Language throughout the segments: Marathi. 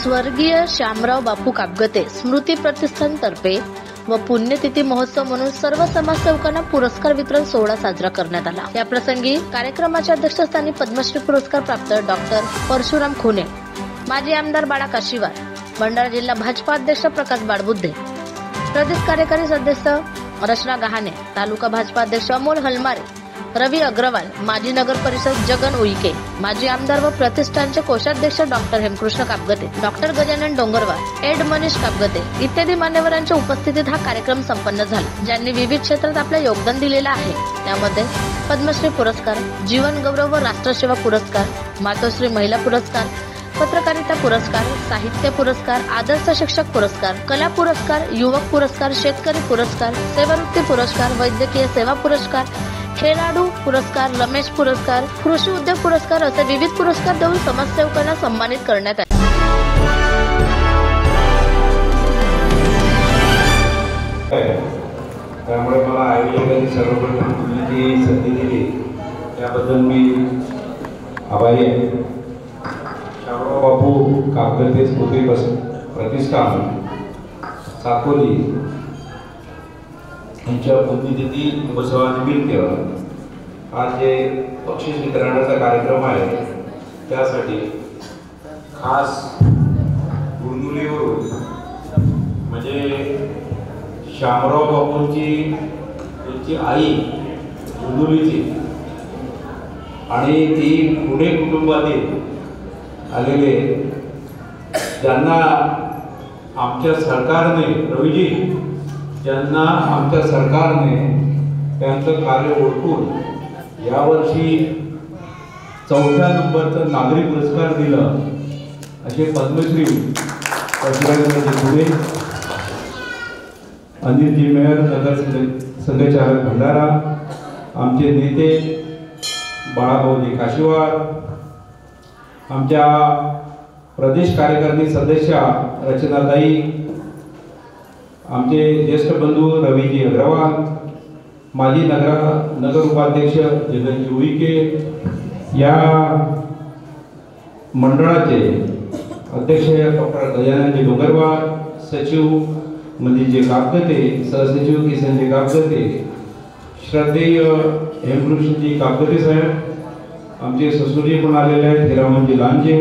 स्वर्गीय श्यामराव बापू कापगते स्मृती प्रतिष्ठानतर्फे व पुण्यतिथी महोत्सव म्हणून सर्व समाजसेवकांना पुरस्कार वितरण सोहळा साजरा करण्यात आला। या प्रसंगी कार्यक्रमाच्या अध्यक्षस्थानी पद्मश्री पुरस्कार प्राप्त डॉक्टर परशुराम खुने, माजी आमदार बाळा काशीवार, भंडारा जिल्हा भाजपा अध्यक्ष प्रकाश बाळबुद्धे, प्रदेश कार्यकारी सदस्य रचना गहाणे, तालुका भाजपा अध्यक्ष अमोल हलमारे, रवी अग्रवाल, माजी नगर परिषद जगन उईके, माजी आमदार व प्रतिष्ठानचे कोषाध्यक्ष डॉक्टर हेमकृष्ण कापगते, डॉक्टर गजानन डोंगरवार, एड मनीष कापगते इत्यादी मान्यवरांच्या उपस्थितीत हा कार्यक्रम संपन्न झाला, ज्यांनी विविध क्षेत्रात आपले योगदान दिलेले आहे। त्यामध्ये पद्मश्री पुरस्कार, जीवन गौरव व राष्ट्रसेवा पुरस्कार, मातोश्री महिला पुरस्कार, पत्रकारिता पुरस्कार, साहित्य पुरस्कार, आदर्श शिक्षक पुरस्कार, कला पुरस्कार, युवक पुरस्कार, शेतकरी पुरस्कार, सेवावृत्ती पुरस्कार, वैद्यकीय सेवा पुरस्कार, खेळाडू पुरस्कार, रमेश पुरस्कार, कृषी उद्योग पुरस्कार असे विविध पुरस्कार देऊन समाजसेवकांना सन्मानित करण्यात आले। त्यामुळे मला आयोजकांनी सर्वप्रथम तुम्ही जी संधी दिली त्याबद्दल मी आभारी आहे। श्यामराव बापू कापगते स्मृती प्रतिष्ठान साकोली यांच्या पुण्यतिथी महोत्सवानिमित्त आज जे बक्षीस वितरणाचा कार्यक्रम आहे त्यासाठी खास गुरनुलीवरून म्हणजे श्यामराव बापूंची त्यांची आई गुरनुलीची आणि ती पुणे कुटुंबातील आलेले ज्यांना आमच्या सरकारने रवीजी ज्यांना आमच्या सरकारने त्यांचं कार्य ओळखून यावर्षी 4थ्या नंबरचा नागरी पुरस्कार दिला असे पद्मश्री परशुराम खुने, अनिलजी मेयर, नगर संघचालक भंडारा, आमचे नेते बाळाभाऊजी काशीवार, आमच्या प्रदेश कार्यकारिणी सदस्य रचनाताई, आमचे ज्येष्ठ बंधू रवीजी अग्रवाल, माजी नगर उपाध्यक्ष जगनजी उईके, या मंडळाचे अध्यक्ष डॉक्टर गजाननजी डोंगरवार, सचिव मनीषजी कापगते, सहसचिव किसनजी कापगते, श्रद्धेय हेमकृष्णजी कापगते साहेब, आमचे ससुरी पण आलेले आहेत हिरामनजी लांजे,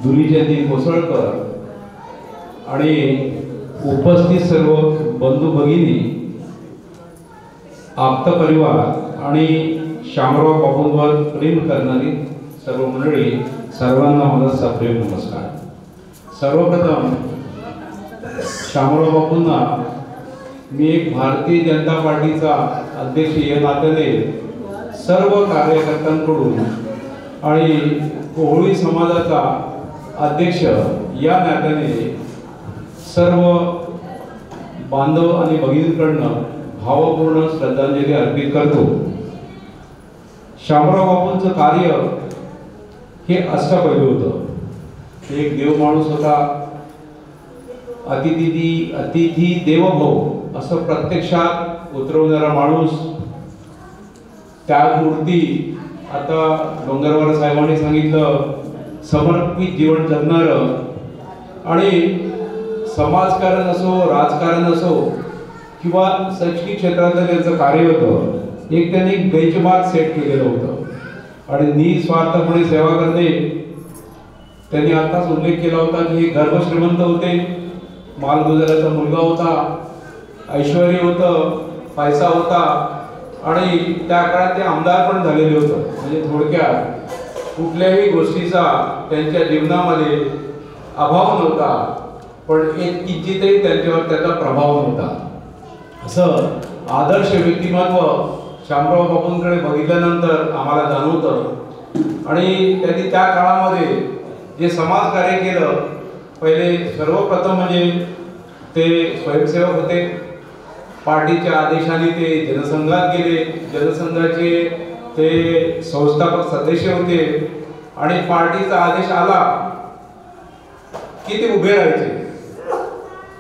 दुलीचंदी कोसळकर आणि उपस्थित सर्व बंधू भगिनी, आप्त परिवार आणि श्यामराव बापूंवर प्रेम करणारी सर्व मंडळी, सर्वांना माझा सप्रेम नमस्कार। सर्वप्रथम श्यामराव बापूंना मी एक भारतीय जनता पार्टीचा अध्यक्ष या नात्याने सर्व कार्यकर्त्यांकडून आणि कोहळी समाजाचा अध्यक्ष या नात्याने सर्व बांधव आणि भगिनींकडून भावपूर्ण श्रद्धांजली अर्पित करतो। श्यामराव बापूंचं कार्य हे अष्टपैलू होतं। एक देव माणूस होता, अतिथी देवभाव असं प्रत्यक्षात उतरवणारा माणूस, त्यागमूर्ती, आता डोंगरवार साहेबांनी सांगितलं समर्पित जीवन जगणारं, आणि समाजकारण असो, राजकारण असो किंवा शैक्षणिक क्षेत्रातलं त्यांचं कार्य होतं, एक त्यांनी बेंचमार्क सेट केलेलं होतं आणि निस्वार्थपणे सेवा करणे। त्यांनी आताच उल्लेख केला होता की हे गर्भश्रीमंत होते, मालगुजाराचा मुलगा होता, ऐश्वर्य होतं, पैसा होता आणि त्या काळात ते आमदार पण झालेले होतं। म्हणजे थोडक्यात कुठल्याही गोष्टीचा त्यांच्या जीवनामध्ये अभाव नव्हता, पण एक किंचितही त्यांच्यावर त्याचा प्रभाव नव्हता। असं आदर्श व्यक्तिमत्व श्यामराव बापूंकडे बघितल्यानंतर आम्हाला जाणवतं। आणि त्यांनी त्या काळामध्ये जे समाजकार्य केलं, पहिले सर्वप्रथम म्हणजे ते स्वयंसेवक होते, पार्टीच्या आदेशाने ते जनसंघात गेले, जनसंघाचे ते संस्थापक सदस्य होते आणि पार्टीचा आदेश आला की ते उभे राहायचे।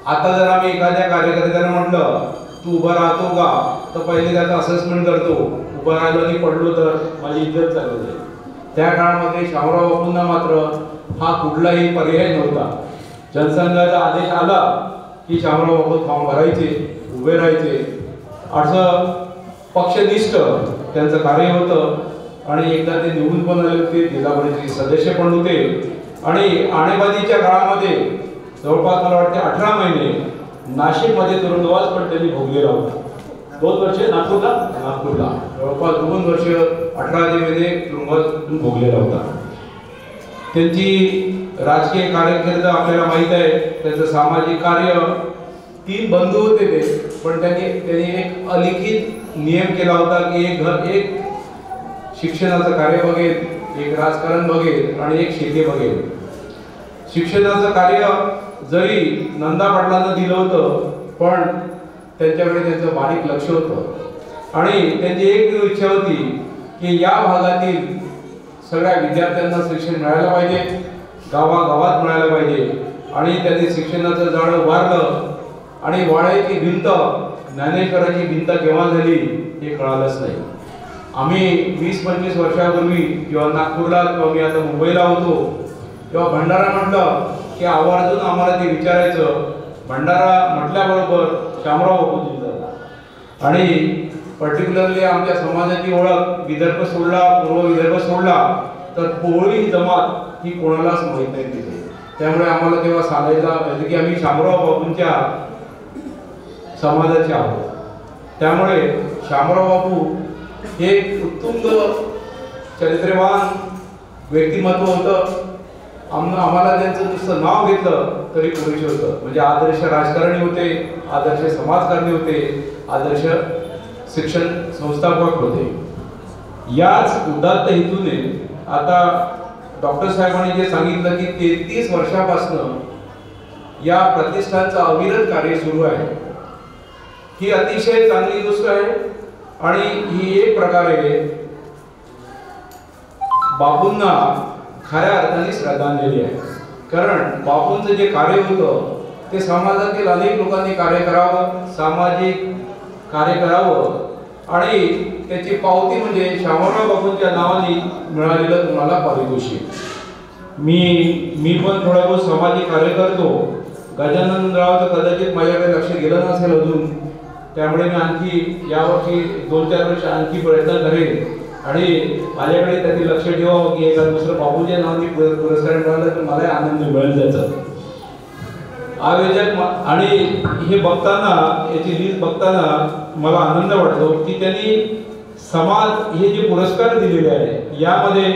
आता जर आम्ही एखाद्या कार्यकर्त्याला म्हटलं तू उभा राहतो का, तर पहिले त्याचा असेसमेंट करतो, उभा राहिलो आणि पडलो तर माझी इज्जत चालू आहे। त्या काळामध्ये श्यामराव बापूंना मात्र हा कुठलाही पर्याय नव्हता. जनसंघाचा आदेश आला की शामराव बापू फॉर्म भरायचे, उभे राहायचे. असं पक्षनिष्ठ त्यांचं कार्य होतं. आणि एकदा ते निवडून पण आले होते, जिल्हा परिषदेचे सदस्य पण होते. आणि आणेबाजीच्या काळामध्ये जवळपास मला वाटते 18 महिने नाशिकमध्ये तुरुंगवास पण त्यांनी भोगलेला होता. 2 वर्ष नागपूरला जवळपास 2 वर्ष 18 महिने तुरुंगवास भोगलेला होता. त्यांची राजकीय कार्यकीर्द आपल्याला माहीत आहे. त्यांचं सामाजिक कार्य, 3 बंधू होते ते, पण त्यांनी एक अलिखित नियम केला होता की एक शिक्षणाचं कार्य बघेल, एक राजकारण बघेल आणि एक शेती बघेल. शिक्षणाचं कार्य जरी नंदा पाटलांना दिलं होतं, पण त्यांच्याकडे त्यांचं बारीक लक्ष होतं. आणि त्यांची एक इच्छा होती की या भागातील सगळ्या विद्यार्थ्यांना शिक्षण मिळायला पाहिजे, गावागावात मिळायला पाहिजे. आणि त्यांनी शिक्षणाचं जाळं उभारलं. आणि वाड्याची भिंत, ज्ञानेश्वराची भिंत केव्हा झाली हे कळालंच नाही. आम्ही 20-25 वर्षापूर्वी जेव्हा नागपूरला किंवा मी आता मुंबईला होतो, तेव्हा भंडारा म्हटलं की आवर्जून आम्हाला ते विचारायचं, भंडारा म्हटल्याबरोबर शामराव बापूजींचा. आणि पर्टिक्युलरली आमच्या समाजाची ओळख विदर्भ सोडला, पूर्व विदर्भ सोडला तर कोळी जमात ही कोणालाच माहीत नाही तिथे. त्यामुळे आम्हाला तेव्हा सांगायचं की आम्ही शामराव बापूंच्या समाजाचे आहोत. त्यामुळे शामराव बापू हे उत्तुंग चरित्रवान व्यक्तिमत्व होतं. आम्हाला त्यांचं नुसतं नाव घेतलं तरी पुरेसे होतं. म्हणजे आदर्श राजकारणी होते, आदर्श समाजकारणी होते, आदर्श शिक्षण संस्थापक होते. याच उदात्त हेतूने आता डॉक्टर साहेबांनी जे सांगितलं की 33 वर्षापासून या प्रतिष्ठानचं अविरत कार्य सुरू आहे, ही अतिशय चांगली गोष्ट आहे. आणि ही एक प्रकारे बापूंना खऱ्या अर्थाने श्रद्धांजली आहे. कारण बापूंचं जे कार्य होतं ते समाजातील अनेक लोकांनी कार्य करावं, सामाजिक कार्य करावं. आणि त्याची पावती म्हणजे शामराव बापूंच्या नावाने मिळालेलं तुम्हाला पारितोषिक. मी पण थोडा बहुत सामाजिक कार्य करतो. गजाननरावचं कदाचित माझ्याकडे लक्ष गेलं नसेल अजून, त्यामुळे मी आणखी यावर्षी 2-4 वर्ष आणखी प्रयत्न करेन. आणि माझ्याकडे त्यांनी लक्ष ठेवावं की एका दुसरं बापूच्या नावाने पुरस्कार मिळाला तर मला आनंद मिळेल त्याचा. आयोजक आणि हे बघताना, याची लिस्ट बघताना मला आनंद वाटतो की त्यांनी समाज हे जे पुरस्कार दिलेले आहे यामध्ये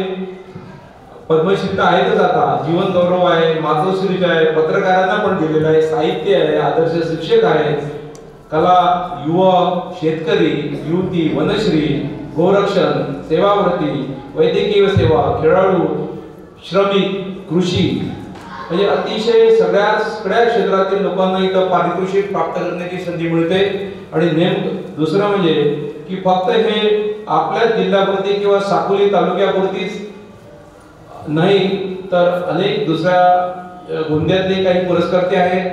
पद्मश्री तर आहेतच, आता जीवन गौरव आहे, मातोश्री आहे, पत्रकारांना पण दिलेलं आहे, साहित्य आहे, आदर्श शिक्षक आहे, कला, युवक, शेतकरी, युवती, वनश्री, गोरक्षण, सेवावृत्ती, वैद्यकीय सेवा, खेळाडू, श्रमिक, कृषी, म्हणजे अतिशय सगळ्या क्षेत्रातील लोकांना इथं पारितोषिक प्राप्त करण्याची संधी मिळते. आणि दुसरं म्हणजे की फक्त हे आपल्या जिल्ह्यापुरती किंवा साकोली तालुक्यापुरतीच नाही, तर अनेक दुसऱ्या गोंदियातले काही पुरस्कर्ते आहेत,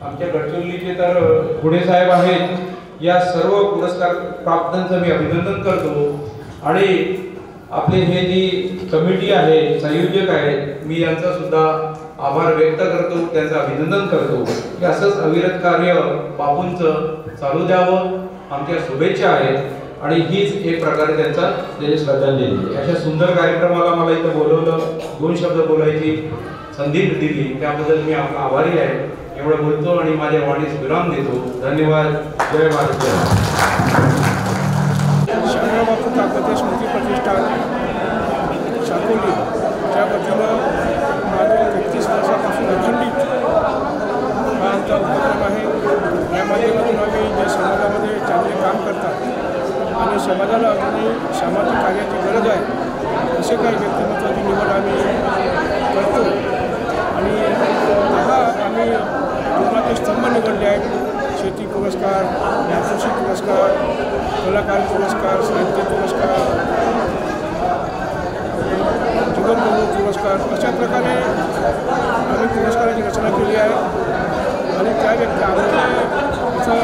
आमच्या गडचिरोलीचे तर पुणे साहेब आहेत. या सर्व पुरस्कार प्राप्तांचं मी अभिनंदन करतो. आणि आपले हे जी कमिटी आहे, संयोजक आहेत, मी यांचा सुद्धा आभार व्यक्त करतो, त्यांचं अभिनंदन करतो की असंच अविरत कार्य बापूंचं चालू द्यावं, आमच्या शुभेच्छा आहेत. आणि हीच एक प्रकारे त्याची श्रद्धांजली. अशा सुंदर कार्यक्रमाला मला इथं बोलवलं, 2 शब्द बोलायची संधी दिली, त्याबद्दल मी आभारी आहे. एवढं बोलतो आणि माझ्या वाणीस विराम देतो. धन्यवाद. जय भारत. शामराव बापू काकते स्मृती प्रतिष्ठान साकोली त्या वतीनं मागील 31 वर्षापासून अखंडित हा आमचा उपक्रम आहे. या माध्यमातून आम्ही जे समाजामध्ये चांगले काम करतात आणि समाजाला अजूनही सामाजिक कार्याची गरज आहे असे काही व्यक्तिमत्वाची निवड आम्ही करतो. आणि आता आम्ही जीवनाचे स्तंभ निवडले आहेत. शेती पुरस्कार, मातोश्री पुरस्कार, कलाकार पुरस्कार, साहित्य पुरस्कार, जीवन गौरव पुरस्कार, अशा प्रकारे आम्ही पुरस्काराची रचना केली आहे. आणि त्या व्यक्ती आमच्या इथं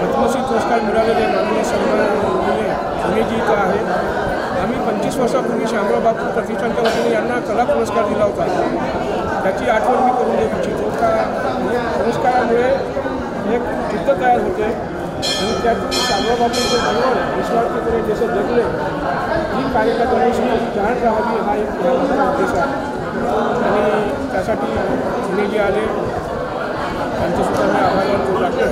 पद्मश्री पुरस्कार मिळालेले माननीय सन्माननीय पुणेजी इथं आहेत. आम्ही 25 वर्षापूर्वी शामराव बापू प्रतिष्ठानच्या वतीने यांना कला पुरस्कार दिला होता. त्याची आठवण मी करून देऊ इच्छितो का पुरस्कारामुळे एक चित्र तयार होते आणि त्यातून शामराव बापूंचे जीवन निस्वार्थीपणे जसं जगले ही कार्यकर्त्यांनी जाण राहावी हा एक माझा उद्देश आहे. आणि त्यासाठी पुणे जे आले त्यांचेसुद्धा मी आभार मानतो. डॉक्टर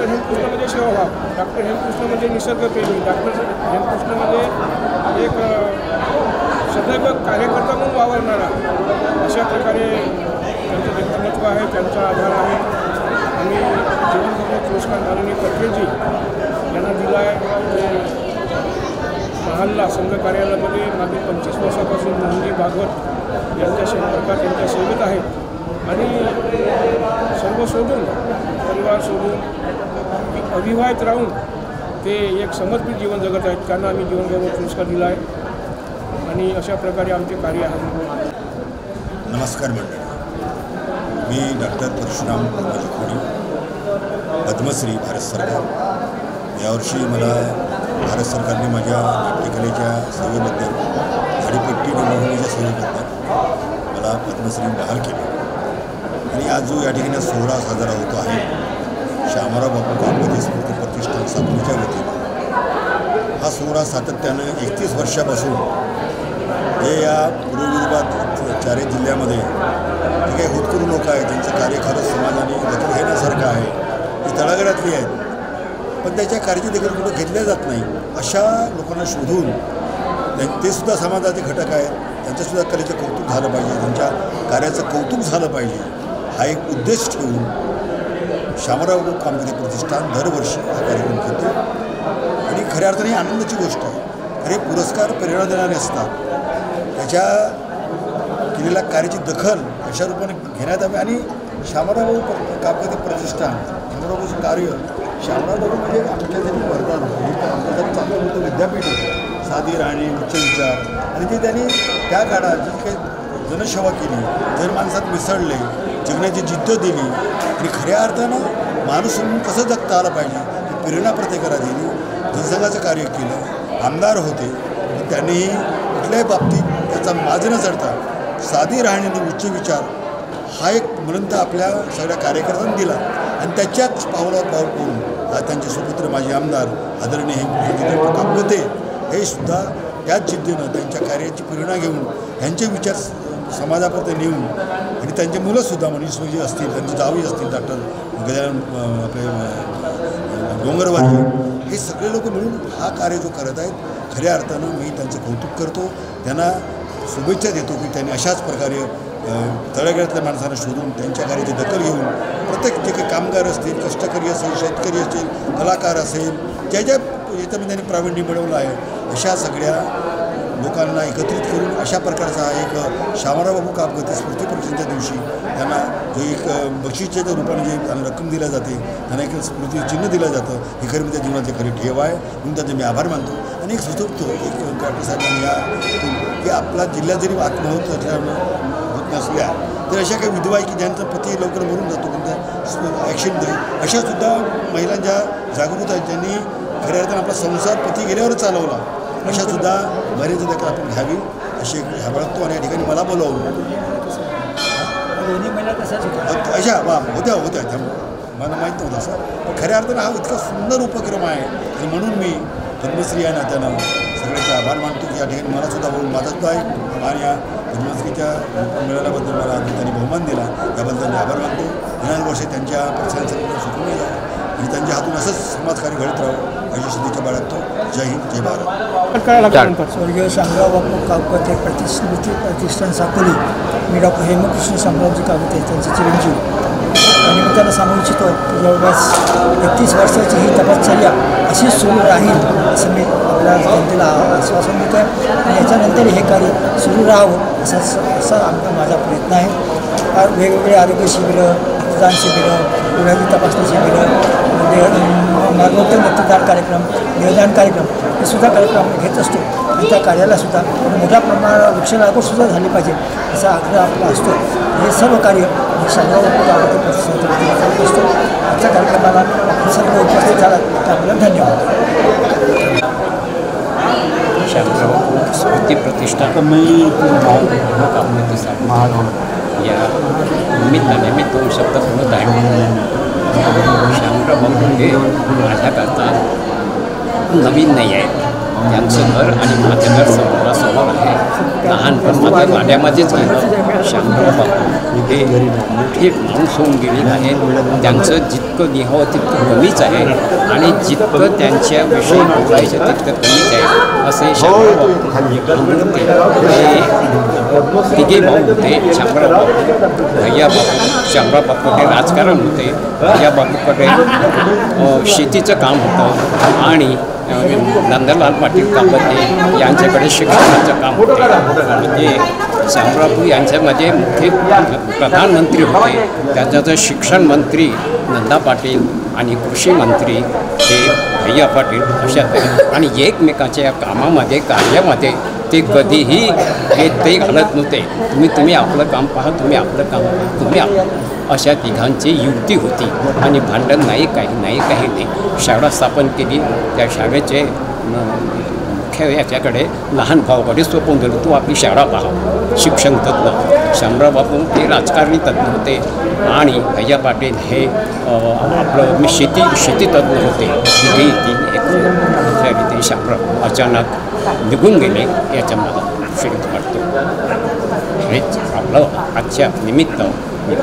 हेमकृष्ण म्हणजे सेवाभाव, डॉक्टर हेमकृष्ण म्हणजे निसर्गप्रेमी, डॉक्टर हेमकृष्ण म्हणजे एक सदैव कार्यकर्ता म्हणून वावरणारा. अशा प्रकारे त्यांचं व्यक्तिमत्व आहे, त्यांचा आधार आहे. आम्ही जीवनगौरव पुरस्कार माननीय पटेलजी यांना दिला आहे. महालला संघ कार्यालयामध्ये मागील 25 वर्षापासून मोहनजी भागवत यांच्या संपर्कात यांच्या सेवेत आहेत आणि सर्व सोडून परिवार सोडून अविवाहित राहून ते एक समर्पित जीवन जगत आहेत. त्यांना आम्ही जीवनगौरव पुरस्कार दिला आहे आणि अशा प्रकारे आमचे कार्य आहे. नमस्कार मंडळी, मी डॉक्टर परशुराम खोडी, पद्मश्री भारत सरकार. यावर्षी मला भारत सरकारने माझ्या नाट्यकलेच्या सेवेबद्दल, झाडीपट्टी निर्मितीच्या सेवेबद्दल मला पद्मश्री बहाल केली. आणि आज जो या ठिकाणी सोहळा साजरा होतो आहे शामराव बापू कामगते स्मृती प्रतिष्ठान साकोलीच्या वतीने, हा सोहळा सातत्यानं 31 वर्षापासून हे या पूर्व विदर्भात 4 जिल्ह्यामध्ये जे काही होतकरू लोक आहेत ज्यांचं कार्य खरंच समाजाने दखल घेण्यासारखं आहे, ती तळागाळातली आहेत पण त्याच्या कार्याची देखील कुठं घेतल्या जात नाही. अशा लोकांना शोधून ते सुद्धा समाजाचे घटक आहेत, त्यांच्यासुद्धा कलेचं कौतुक झालं पाहिजे, त्यांच्या कार्याचं कौतुक झालं पाहिजे, हा एक उद्देश ठेवून शामराव कामगते प्रतिष्ठान दरवर्षी हा कार्यक्रम करतो. आणि खऱ्या अर्थाने ही आनंदाची गोष्ट आहे. हे पुरस्कार प्रेरणा देणारे असतात, त्याच्या केलेल्या कार्याची दखल अशा रूपाने घेण्यात यावी. आणि शामराव कामगते प्रतिष्ठान, शामरावचं कार्य, शामराव म्हणजे आमच्यासाठी वरदान होतं, आमच्यासाठी चांगलं मोठं विद्यापीठ होतं, साधी राहणे, उच्च विचार. आणि ते त्यांनी त्या काळात जी काही जनसेवा केली, जनमानसात मिसळले, जगण्याची जिद्द दिली आणि खऱ्या अर्थानं माणूस म्हणून कसं जगता आलं पाहिजे ही प्रेरणा प्रत्येकाला दिली. जनसंघाचं कार्य केलं, आमदार होते, त्यांनीही कुठल्याही बाबतीत त्याचा माज न चढता साधी राहणे आणि उच्च विचार हा एक मंत्र आपल्या सगळ्या कार्यकर्त्यांनी दिला. आणि त्याच्याच पावलावर पाऊल पडून आज त्यांचे सुपुत्र माजी आमदार आदरणीय हेमकृष्ण कामगते हे सुद्धा त्याच जिद्दीनं त्यांच्या कार्याची प्रेरणा घेऊन त्यांचे विचार समाजापर्यंत नेऊन आणि त्यांचे मुलंसुद्धा मनीषजी असतील, त्यांचे जावई असतील, डॉक्टर गजानन आपले डोंगरवाजी, हे सगळे लोक मिळून हा कार्य जो करत आहेत खऱ्या अर्थानं मी त्यांचं कौतुक करतो. त्यांना शुभेच्छा देतो की त्यांनी अशाच प्रकारे तळागाळातल्या माणसांना शोधून त्यांच्या कार्याची दखल घेऊन प्रत्येक जे काही कामगार असतील, कष्टकरी असेल, शेतकरी असतील, कलाकार असेल, ज्या याच्यामध्ये त्यांनी प्रावीण्य मिळवलं आहे अशा सगळ्या लोकांना एकत्रित करून अशा प्रकारचा एक शामराव बापू कामगते स्मृती प्रतिष्ठानच्या दिवशी त्यांना जो एक बक्षीसच्या रूपाने जे त्यांना रक्कम दिल्या जाते, त्यांना एक स्मृतिचिन्ह दिलं जातं, हे खरं म्हणजे जीवनाचे खरे ठेव आहे. म्हणून त्यांचे मी आभार मानतो. आणि एक सुचवतो एक डॉक्टर साहेबांनी या की आपला जिल्ह्यात जरी आत्महत्या होत नसल्या तर अशा काही विधवा आहे की ज्यांचा पती लवकर मरून जातो पण त्या ॲक्सिडेंट नाही, अशासुद्धा महिलांच्या जागृत आहेत ज्यांनी खऱ्या अर्थानं आपला संसार पती गेल्यावर चालवला, अशासुद्धा बरेच दखल आपण घ्यावी अशी एक बाळगतो. आणि या ठिकाणी मला बोलावलं अशा होत्या त्यामुळे मला माहीत नव्हतं असं. पण खऱ्या अर्थानं हा इतका सुंदर उपक्रम आहे आणि म्हणून मी पद्मश्री या नात्यानं सगळ्यांचे आभार मानतो की या ठिकाणी मलासुद्धा बोलून माझासुद्धा एक आणि या पद्मश्रीच्या मिळाल्याबद्दल मला त्यांनी बहुमान दिला, त्याबद्दल मी आभार मानतो. येणाऱ्या वर्षी त्यांच्या परिसरांसाठी सुटून जावं आणि त्यांच्या हातून असंच समाजकार्य घडत राहावं अशी शुभेच्छा बाळगतो. जय हिंद, जय भारत. स्वर्गीय शामराव बापू कामगते स्मृती प्रतिष्ठान साकोली, मी डॉक्टर हेमकृष्ण शामरावजी कामगते त्यांचे चिरंजीव आणि मी त्यांना सांगू इच्छितो की जवळपास 31 वर्षाची ही तपश्चर्या अशीच सुरू राहील असं मी आपल्या जनतेला आश्वासन देतो आहे. आणि याच्यानंतर हे कार्य सुरू राहावं असा माझा प्रयत्न आहे. वेगवेगळे आरोग्य शिबिरं, रक्तदान शिबिरं, पुण्याची तपासणी शिबिरं, मरणोत्तर मतदान कार्यक्रम, देवदान कार्यक्रम हे सुद्धा कार्यक्रम आपण घेत असतो. आणि त्या कार्यालासुद्धा मोठ्या प्रमाणावर वृक्ष लागवडसुद्धा झाली पाहिजे असा आग्रह आपला असतो. हे सर्व कार्य शामराव बापू कामगते प्रतिष्ठान करत असतो. आजच्या कार्यक्रमाला आपण सर्व उपस्थित झालात त्याबद्दल धन्यवाद. शामराव स्मृती प्रतिष्ठान या निमित्ताने मी 2 शब्द बोलत आहे. शामराव बापू हे माझ्याकरता नवीन नाही आहे. त्यांचं घर आणि माझं घर समोरासमोर आहे. लहानपण माझ्या वाड्यामध्येच गेलं. शामराव बापू हे मोठे माणूस होऊन गेलेले आहेत. त्यांचं जितकं लिहावं तितकं कमीच आहे आणि जितकं त्यांच्याविषयी बोलायचं तितकं कमीच आहे. असे शामराव बापू हे तिघे भाऊ होते. शामराव बापू, भैया बापू. शामराव बापूकडे राजकारण होते. भैया बापूकडे शेतीचं काम होतं आणि नंदलाल पाटील कापते यांच्याकडे शिक्षणाचं काम होते. म्हणजे शामराव यांच्यामध्ये मुख्य प्रधानमंत्री होते. त्याच्याचं शिक्षण मंत्री नंदा पाटील आणि कृषी मंत्री हे भैया पाटील अशा आणि एकमेकाच्या कामामध्ये कार्यामध्ये ते कधीही हे ते घालत नव्हते. तुम्ही आपलं काम पहा, तुम्ही आपलं काम पहा, तुम्ही अशा तिघांची युक्ती होती आणि भांडण नाही, काही नाही. शाळा स्थापन केली. त्या शाळेचे मुख्य याच्याकडे लहान भावाकडे सोपवून दिलं, तू आपली शाळा पहा. शिक्षण तज्ज्ञ शामराव बापू हे राजकारणी तज्ज्ञ होते आणि भैया पाटील हे आपलं शेती तज्ज्ञ होते. तिघेही एक शामराव अचानक निघून गेले याच्या मला वाटतं. हेच आपलं आजच्या निमित्त मी